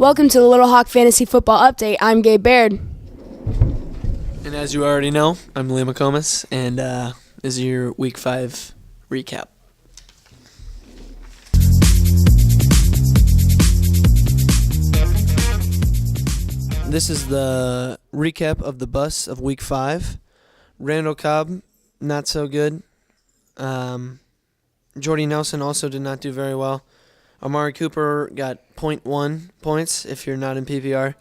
Welcome to the Little Hawk Fantasy Football Update. I'm Gabe Baird. And as you already know, I'm McComas, and this is your Week 5 recap. This is the recap of the bus of Week 5. Randall Cobb, not so good. Jordy Nelson also did not do very well. Amari Cooper got 0.1 points if you're not in PPR.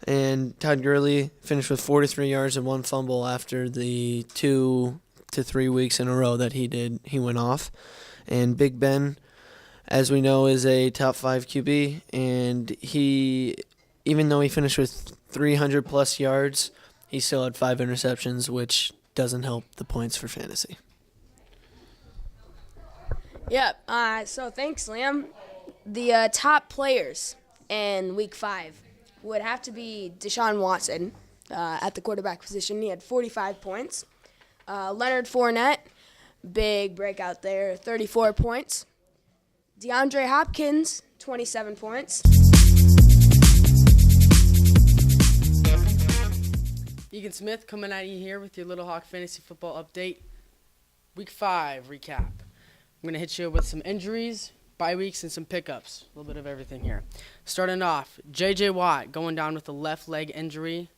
And Todd Gurley finished with 43 yards and one fumble after the 2 to 3 weeks in a row that he went off. And Big Ben, as we know, is a top 5 QB, and even though he finished with 300-plus yards, he still had 5 interceptions, which doesn't help the points for fantasy. Yep. So thanks, Liam. The top players in Week 5 would have to be Deshaun Watson at the quarterback position. He had 45 points. Leonard Fournette, big breakout there, 34 points. DeAndre Hopkins, 27 points. Egan Smith coming at you here with your Little Hawk Fantasy Football Update. Week 5 recap. I'm going to hit you with some injuries, bye weeks, and some pickups. A little bit of everything here. Starting off, J.J. Watt going down with a left leg injury,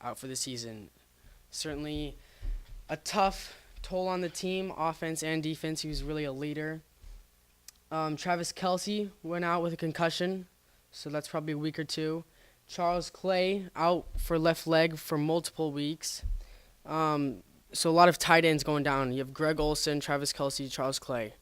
out for the season. Certainly a tough toll on the team, offense and defense. He was really a leader. Travis Kelce went out with a concussion, so that's probably a week or two. Charles Clay out for left leg for multiple weeks. So a lot of tight ends going down. You have Greg Olsen, Travis Kelce, Charles Clay.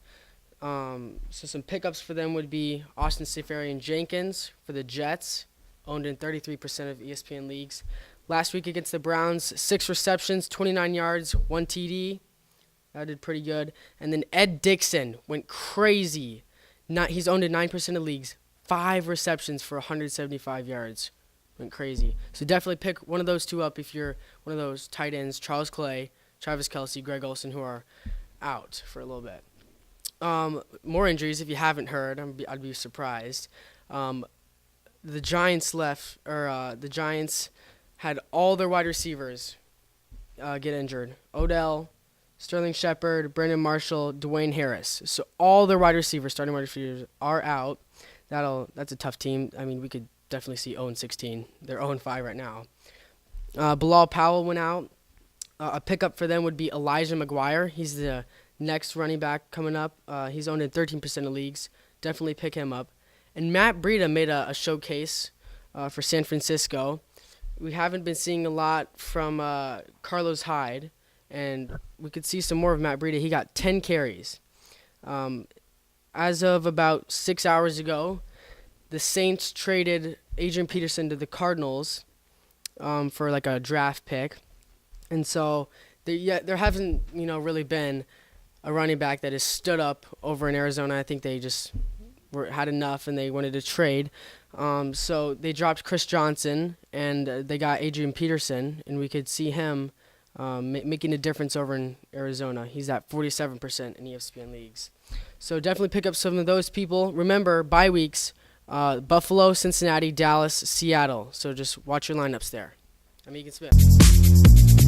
So some pickups for them would be Austin Seferian-Jenkins for the Jets, owned in 33% of ESPN leagues. Last week against the Browns, 6 receptions, 29 yards, 1 TD. That did pretty good. And then Ed Dixon went crazy. He's owned in 9% of leagues, 5 receptions for 175 yards. Went crazy. So definitely pick one of those two up if you're one of those tight ends, Charles Clay, Travis Kelce, Greg Olsen, who are out for a little bit. More injuries, if you haven't heard, I'd be surprised. The Giants the Giants had all their wide receivers get injured. Odell, Sterling Shepard, Brandon Marshall, Dwayne Harris. So all their starting wide receivers are out. That's a tough team. I mean, we could definitely see 0-16. They're 0-5 right now. Bilal Powell went out. A pickup for them would be Elijah McGuire. He's the next running back coming up. He's owned in 13% of leagues. Definitely pick him up. And Matt Breida made a showcase for San Francisco. We haven't been seeing a lot from Carlos Hyde, and we could see some more of Matt Breida. He got 10 carries. As of about 6 hours ago, the Saints traded Adrian Peterson to the Cardinals for like a draft pick. And so there hasn't really been a running back that has stood up over in Arizona. I think they just had enough and they wanted to trade. So they dropped Chris Johnson and they got Adrian Peterson, and we could see him making a difference over in Arizona. He's at 47% in ESPN leagues. So definitely pick up some of those people. Remember, bye weeks, Buffalo, Cincinnati, Dallas, Seattle. So just watch your lineups there. I'm Egan Smith.